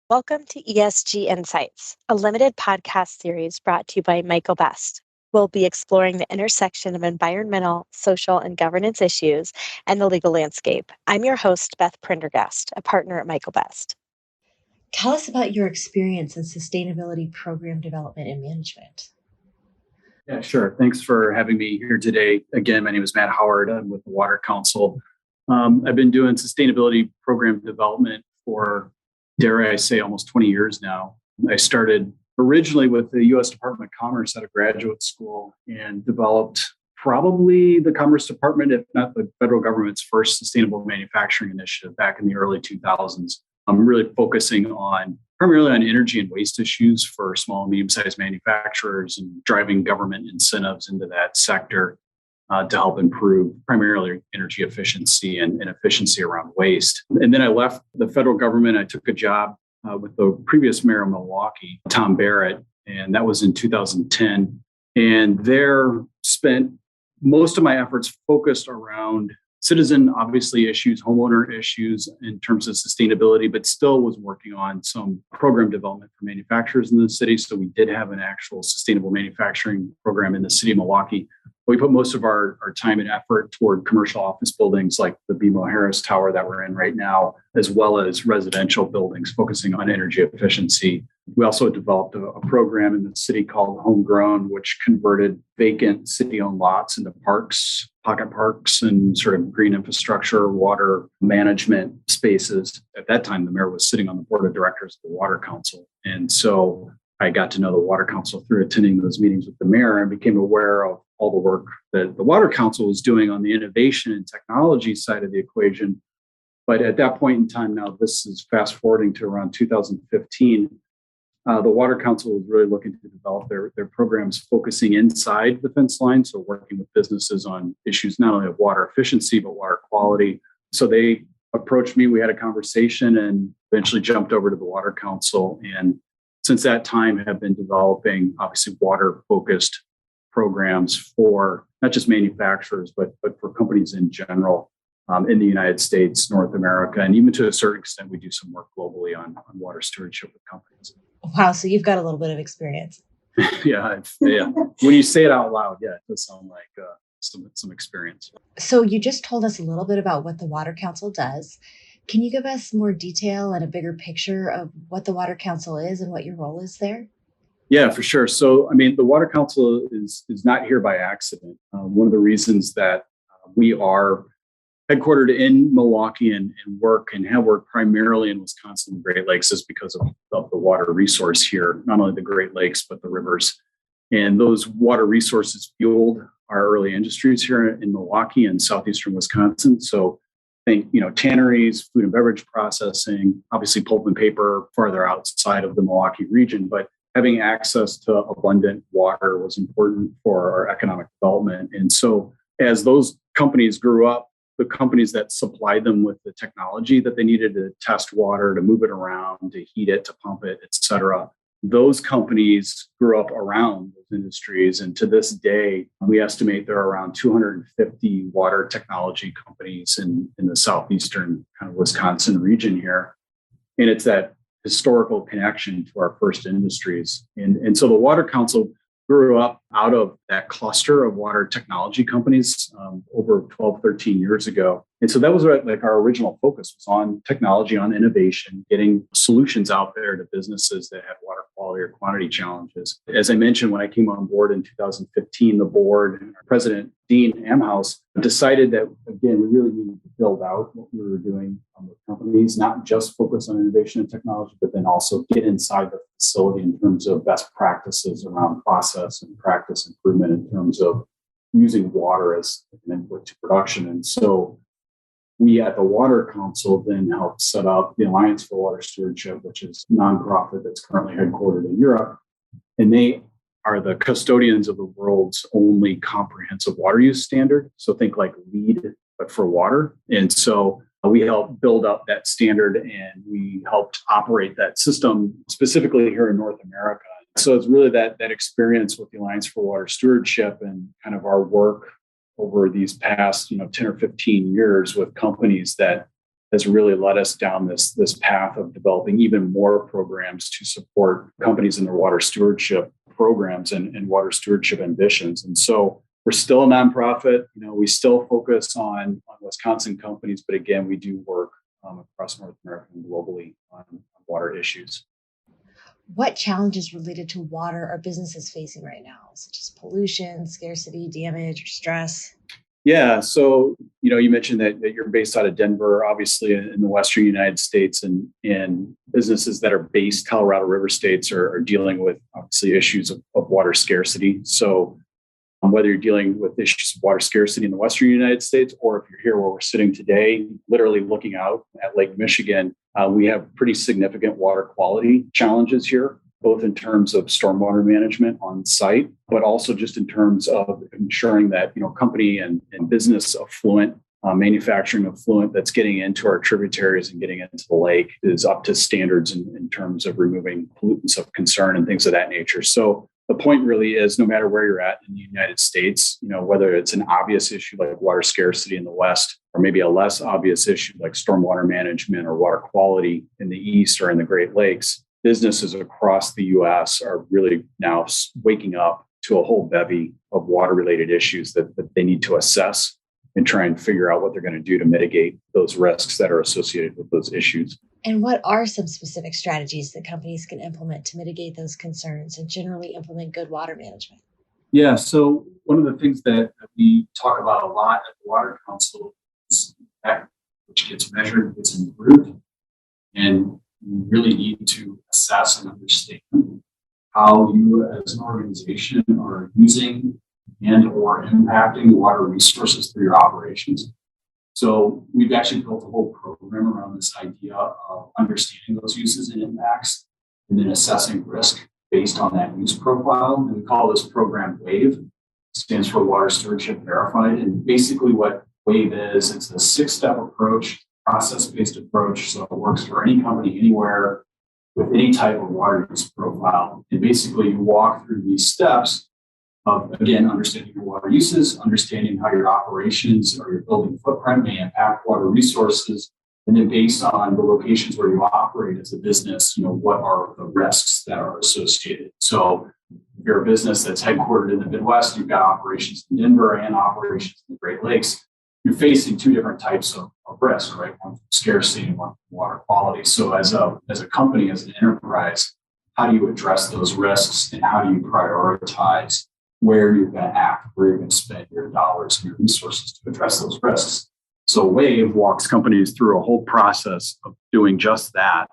Welcome to ESG Insights, a limited podcast series brought to you by Michael Best. We'll be exploring the intersection of environmental, social, and governance issues and the legal landscape. I'm your host, Beth Prendergast, a partner at Michael Best. Tell us about your experience in sustainability program development and management. Yeah, sure. Thanks for having me here today. Again, my name is Matt Howard. I'm with the Water Council. I've been doing sustainability program development for, dare I say, almost 20 years now. I started originally with the U.S. Department of Commerce at a graduate school and developed probably the Commerce Department, if not the federal government's first sustainable manufacturing initiative back in the early 2000s. I'm really focusing primarily on energy and waste issues for small and medium-sized manufacturers and driving government incentives into that sector to help improve primarily energy efficiency and efficiency around waste. And then I left the federal government. I took a job with the previous mayor of Milwaukee, Tom Barrett, and that was in 2010. And there spent most of my efforts focused around citizen, obviously, issues, homeowner issues in terms of sustainability, but still was working on some program development for manufacturers in the city. So we did have an actual sustainable manufacturing program in the city of Milwaukee. We put most of our time and effort toward commercial office buildings like the BMO Harris Tower that we're in right now, as well as residential buildings focusing on energy efficiency. We also developed a program in the city called Homegrown, which converted vacant city-owned lots into parks, pocket parks, and sort of green infrastructure, water management spaces. At that time, the mayor was sitting on the board of directors of the Water Council. And so I got to know the Water Council through attending those meetings with the mayor and became aware of all the work that the Water Council was doing on the innovation and technology side of the equation. But at that point in time, now this is fast forwarding to around 2015, the Water Council was really looking to develop their programs focusing inside the fence line. So working with businesses on issues not only of water efficiency, but water quality. So they approached me, we had a conversation, and eventually jumped over to the Water Council. And since that time have been developing obviously water-focused programs for not just manufacturers, but for companies in general in the United States, North America, and even to a certain extent, we do some work globally on water stewardship with companies. Wow, so you've got a little bit of experience. Yeah. When you say it out loud, it does sound like some experience. So you just told us a little bit about what the Water Council does. Can you give us more detail and a bigger picture of what the Water Council is and what your role is there? Yeah, for sure. So, the Water Council is not here by accident. One of the reasons that we are headquartered in Milwaukee and have worked primarily in Wisconsin and Great Lakes is because of the water resource here, not only the Great Lakes, but the rivers. And those water resources fueled our early industries here in Milwaukee and southeastern Wisconsin. So think, tanneries, food and beverage processing, obviously pulp and paper farther outside of the Milwaukee region, but having access to abundant water was important for our economic development. And so as those companies grew up, the companies that supplied them with the technology that they needed to test water, to move it around, to heat it, to pump it, et cetera, those companies grew up around those industries. And to this day, we estimate there are around 250 water technology companies in the southeastern kind of Wisconsin region here. And it's that historical connection to our first industries. And so the Water Council grew up out of that cluster of water technology companies over 12, 13 years ago. And so that was like our original focus was on technology, on innovation, getting solutions out there to businesses that had water quality or quantity challenges. As I mentioned, when I came on board in 2015, the board and our president, Dean Amhouse, decided that, again, we really needed to build out what we were doing with companies, not just focus on innovation and technology, but then also get inside the facility in terms of best practices around process and practice improvement in terms of using water as an input to production. And so we at the Water Council then helped set up the Alliance for Water Stewardship, which is a nonprofit that's currently headquartered in Europe. And they are the custodians of the world's only comprehensive water use standard. So think like LEED, but for water. And so we helped build up that standard and we helped operate that system specifically here in North America. So it's really that experience with the Alliance for Water Stewardship and kind of our work over these past 10 or 15 years with companies that has really led us down this path of developing even more programs to support companies in their water stewardship programs and water stewardship ambitions. And so we're still a nonprofit. We still focus on Wisconsin companies, but again, we do work across North America and globally on water issues. What challenges related to water are businesses facing right now, such as pollution, scarcity, damage, or stress? Yeah, so you mentioned that you're based out of Denver, obviously in the Western United States, and businesses that are based Colorado River states are dealing with obviously issues of water scarcity. So whether you're dealing with issues of water scarcity in the Western United States, or if you're here where we're sitting today, literally looking out at Lake Michigan, we have pretty significant water quality challenges here, both in terms of stormwater management on site, but also just in terms of ensuring that company and business affluent, manufacturing affluent that's getting into our tributaries and getting into the lake is up to standards in terms of removing pollutants of concern and things of that nature. So the point really is, no matter where you're at in the United States, whether it's an obvious issue like water scarcity in the West, or maybe a less obvious issue like stormwater management or water quality in the East or in the Great Lakes, businesses across the U.S. are really now waking up to a whole bevy of water-related issues that they need to assess and try and figure out what they're going to do to mitigate those risks that are associated with those issues. And what are some specific strategies that companies can implement to mitigate those concerns and generally implement good water management? Yeah, so one of the things that we talk about a lot at the Water Council is impact, which gets measured, gets improved, and you really need to assess and understand how you as an organization are using and or impacting water resources through your operations. So we've actually built a whole program around this idea of understanding those uses and impacts and then assessing risk based on that use profile. And we call this program WAVE. It stands for Water Stewardship Verified. And basically what WAVE is, it's a 6-step approach, process-based approach. So it works for any company, anywhere, with any type of water use profile. And basically you walk through these steps of, again, understanding your water uses, understanding how your operations or your building footprint may impact water resources, and then based on the locations where you operate as a business, what are the risks that are associated. So if you're a business that's headquartered in the Midwest, you've got operations in Denver and operations in the Great Lakes, you're facing two different types of risk, right? One from scarcity and one from water quality. So as a company, as an enterprise, how do you address those risks and how do you prioritize where you're going to act, where you're going to spend your dollars and your resources to address those risks? So WAVE walks companies through a whole process of doing just that.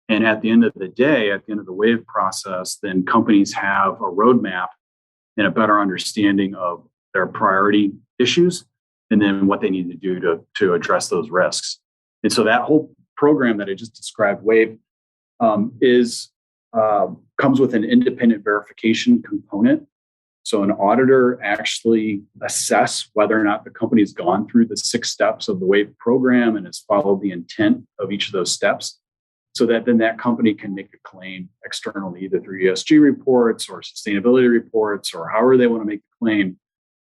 And at the end of the day, at the end of the WAVE process, then companies have a roadmap and a better understanding of their priority issues and then what they need to do to address those risks. And so that whole program that I just described, WAVE, comes with an independent verification component. So an auditor actually assess whether or not the company's gone through the 6 steps of the WAVE program and has followed the intent of each of those steps, so that then that company can make a claim externally, either through ESG reports or sustainability reports or however they want to make the claim.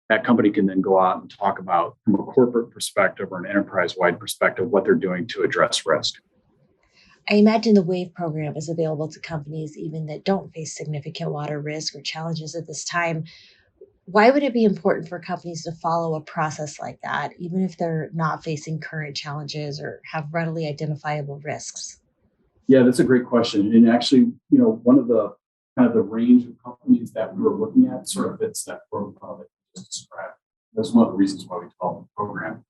That company can then go out and talk about, from a corporate perspective or an enterprise-wide perspective, what they're doing to address risk. I imagine the WAVE program is available to companies even that don't face significant water risk or challenges at this time. Why would it be important for companies to follow a process like that, even if they're not facing current challenges or have readily identifiable risks? Yeah, that's a great question. And actually, one of the kind of the range of companies that we were looking at sort of fits that profile that you just described. That's one of the reasons why we developed the program.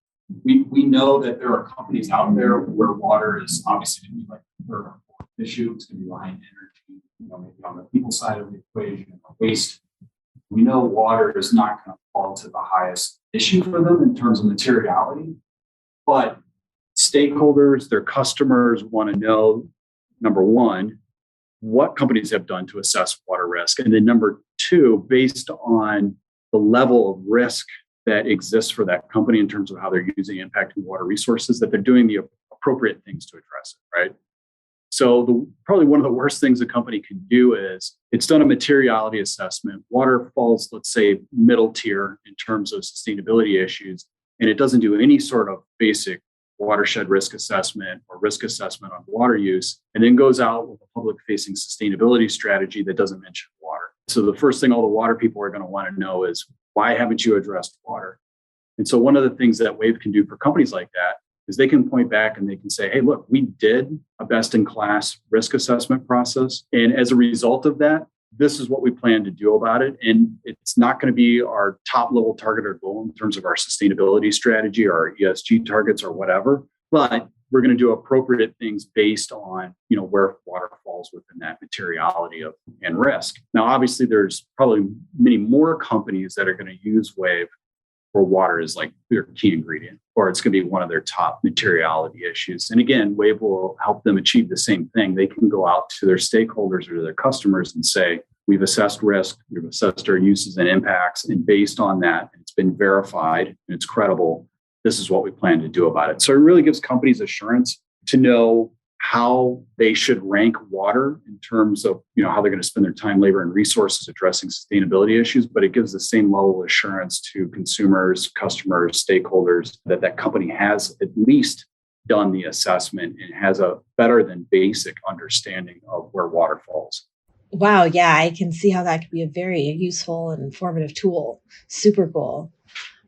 We know that there are companies out there where water is obviously going to be like the third or fourth issue. It's going to be behind energy, maybe on the people side of the equation, or waste. We know water is not going to fall to the highest issue for them in terms of materiality, but stakeholders, their customers want to know, number one, what companies have done to assess water risk. And then number two, based on the level of risk that exists for that company in terms of how they're using and impacting water resources, that they're doing the appropriate things to address it, right? So probably one of the worst things a company can do is it's done a materiality assessment. Water falls, let's say, middle tier in terms of sustainability issues, and it doesn't do any sort of basic watershed risk assessment or risk assessment on water use, and then goes out with a public-facing sustainability strategy that doesn't mention water. So the first thing all the water people are going to want to know is, why haven't you addressed water? And so one of the things that WAVE can do for companies like that is they can point back and they can say, hey, look, we did a best-in-class risk assessment process. And as a result of that, this is what we plan to do about it. And it's not going to be our top level target or goal in terms of our sustainability strategy or our ESG targets or whatever, but we're going to do appropriate things based on, where water falls within that materiality of and risk. Now, obviously, there's probably many more companies that are going to use WAVE where water is like their key ingredient, or it's going to be one of their top materiality issues. And again, WAVE will help them achieve the same thing. They can go out to their stakeholders or to their customers and say, we've assessed risk, we've assessed our uses and impacts, and based on that, it's been verified and it's credible. This is what we plan to do about it. So it really gives companies assurance to know how they should rank water in terms of, how they're going to spend their time, labor, and resources addressing sustainability issues. But it gives the same level of assurance to consumers, customers, stakeholders that company has at least done the assessment and has a better than basic understanding of where water falls. Wow. Yeah, I can see how that could be a very useful and informative tool. Super cool.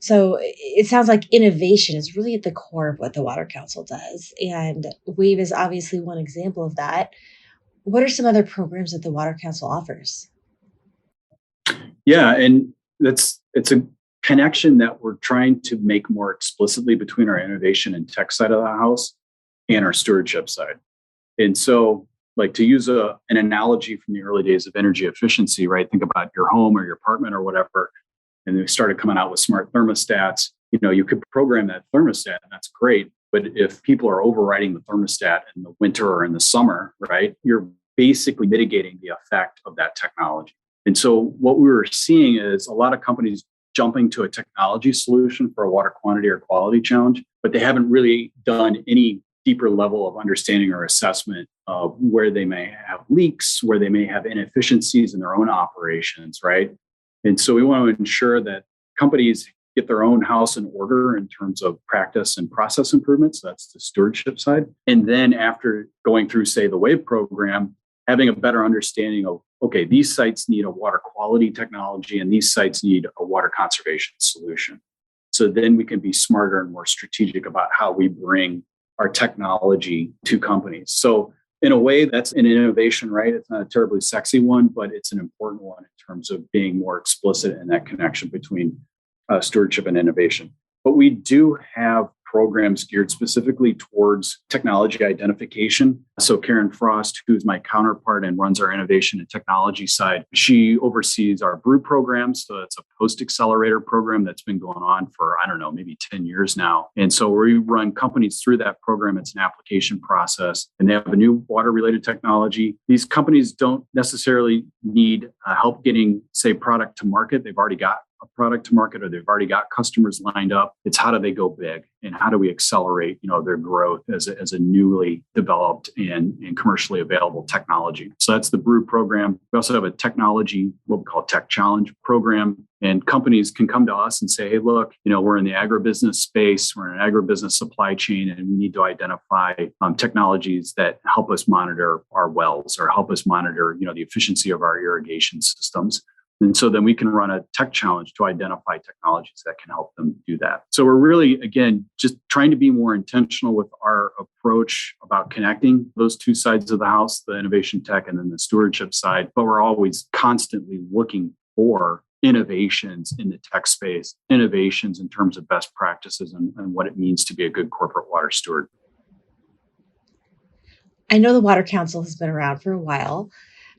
So it sounds like innovation is really at the core of what the Water Council does. And WAVE is obviously one example of that. What are some other programs that the Water Council offers? Yeah, and it's a connection that we're trying to make more explicitly between our innovation and tech side of the house and our stewardship side. And so, like, to use an analogy from the early days of energy efficiency, right? Think about your home or your apartment or whatever. And they started coming out with smart thermostats. You could program that thermostat, and that's great. But if people are overriding the thermostat in the winter or in the summer, right, you're basically mitigating the effect of that technology. And so what we were seeing is a lot of companies jumping to a technology solution for a water quantity or quality challenge, but they haven't really done any deeper level of understanding or assessment of where they may have leaks, where they may have inefficiencies in their own operations, right? And so we want to ensure that companies get their own house in order in terms of practice and process improvements. That's the stewardship side. And then after going through, say, the WAVE program, having a better understanding of, okay, these sites need a water quality technology and these sites need a water conservation solution. So then we can be smarter and more strategic about how we bring our technology to companies. So in a way, that's an innovation, right? It's not a terribly sexy one, but it's an important one in terms of being more explicit in that connection between stewardship and innovation. But we do have programs geared specifically towards technology identification. So Karen Frost, who's my counterpart and runs our innovation and technology side, she oversees our Brew program. So it's a post-accelerator program that's been going on for, maybe 10 years now. And so we run companies through that program. It's an application process, and they have a new water-related technology. These companies don't necessarily need help getting, say, product to market. They've already got a product to market, or they've already got customers lined up. It's how do they go big, and how do we accelerate, their growth as a newly developed and commercially available technology. So that's the Brew program. We also have a technology, what we call Tech Challenge program, and companies can come to us and say, hey, look, we're in the agribusiness space, we're in an agribusiness supply chain, and we need to identify technologies that help us monitor our wells or help us monitor, the efficiency of our irrigation systems. And so then we can run a tech challenge to identify technologies that can help them do that. So we're really, again, just trying to be more intentional with our approach about connecting those two sides of the house, the innovation tech and then the stewardship side. But we're always constantly looking for innovations in the tech space, innovations in terms of best practices and what it means to be a good corporate water steward. I know the Water Council has been around for a while,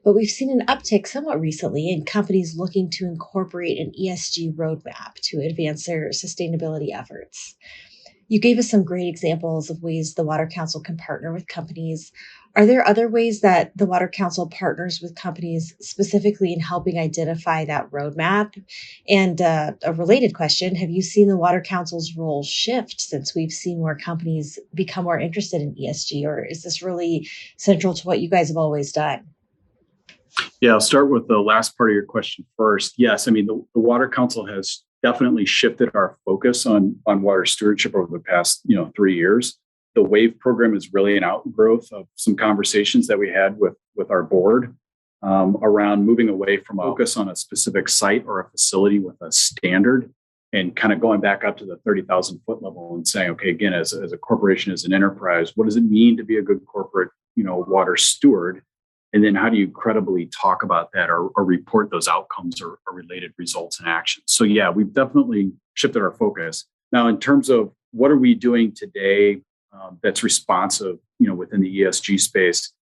but we've seen an uptick somewhat recently in companies looking to incorporate an ESG roadmap to advance their sustainability efforts. You gave us some great examples of ways the Water Council can partner with companies. Are there other ways that the Water Council partners with companies specifically in helping identify that roadmap? And a related question, have you seen the Water Council's role shift since we've seen more companies become more interested in ESG, or is this really central to what you guys have always done? Yeah, I'll start with the last part of your question first. Yes, the Water Council has definitely shifted our focus on water stewardship over the past 3 years. The WAVE program is really an outgrowth of some conversations that we had with our board around moving away from a focus on a specific site or a facility with a standard and kind of going back up to the 30,000 foot level and saying, okay, again, as a corporation, as an enterprise, what does it mean to be a good corporate, water steward? And then how do you credibly talk about that or report those outcomes or related results and actions? So yeah, we've definitely shifted our focus. Now, in terms of what are we doing today that's responsive, within the ESG space,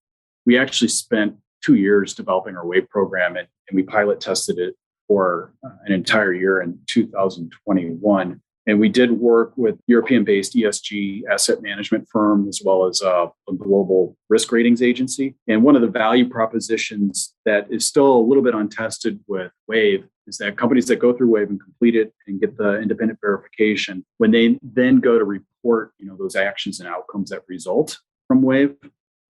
we actually spent 2 years developing our WAVE program and we pilot tested it for an entire year in 2021. And we did work with European-based ESG asset management firm, as well as a global risk ratings agency. And one of the value propositions that is still a little bit untested with WAVE is that companies that go through WAVE and complete it and get the independent verification, when they then go to report, those actions and outcomes that result from WAVE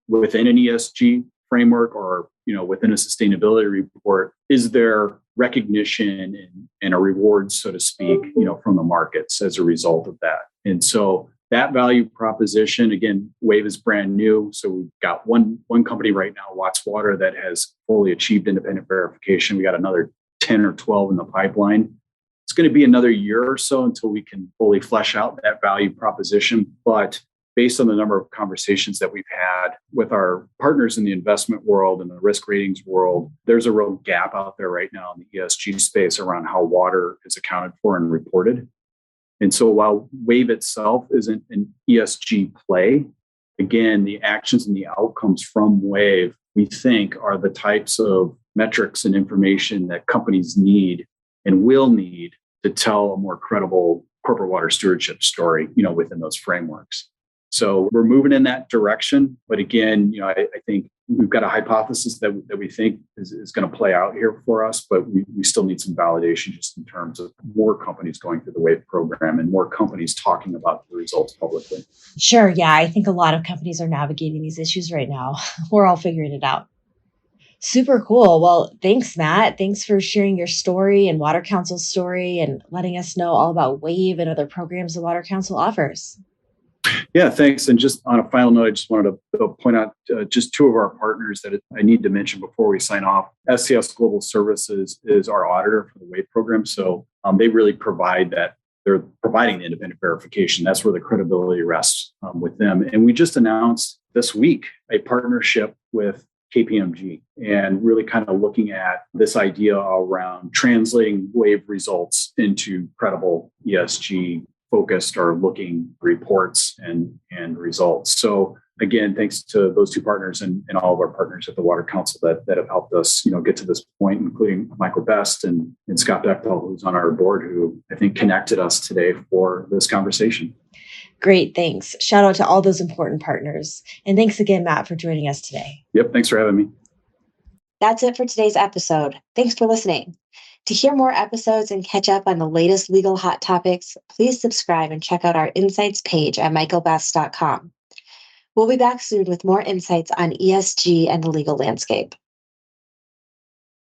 within an ESG framework or within a sustainability report, is there recognition and a reward, so to speak, from the markets as a result of that? And so that value proposition, again, WAVE is brand new. So we've got one company right now, Watts Water, that has fully achieved independent verification. We got another 10 or 12 in the pipeline. It's going to be another year or so until we can fully flesh out that value proposition. But based on the number of conversations that we've had with our partners in the investment world and the risk ratings world, there's a real gap out there right now in the ESG space around how water is accounted for and reported. And so while WAVE itself isn't an ESG play, again, the actions and the outcomes from WAVE, we think, are the types of metrics and information that companies need and will need to tell a more credible corporate water stewardship story, within those frameworks. So we're moving in that direction. But again, I think we've got a hypothesis that we think is going to play out here for us, but we still need some validation just in terms of more companies going through the WAVE program and more companies talking about the results publicly. Sure. Yeah. I think a lot of companies are navigating these issues right now. We're all figuring it out. Super cool. Well, thanks, Matt. Thanks for sharing your story and Water Council's story and letting us know all about WAVE and other programs the Water Council offers. Yeah, thanks. And just on a final note, I just wanted to point out just two of our partners that I need to mention before we sign off. SCS Global Services is our auditor for the WAVE program. So they really provide that. They're providing the independent verification. That's where the credibility rests with them. And we just announced this week a partnership with KPMG and really kind of looking at this idea around translating WAVE results into credible ESG focused or looking reports and results. So again, thanks to those two partners and all of our partners at the Water Council that have helped us, get to this point, including Michael Best and Scott Bechtel, who's on our board, who I think connected us today for this conversation. Great, thanks. Shout out to all those important partners. And thanks again, Matt, for joining us today. Yep, thanks for having me. That's it for today's episode. Thanks for listening. To hear more episodes and catch up on the latest legal hot topics, please subscribe and check out our insights page at michaelbest.com. We'll be back soon with more insights on ESG and the legal landscape.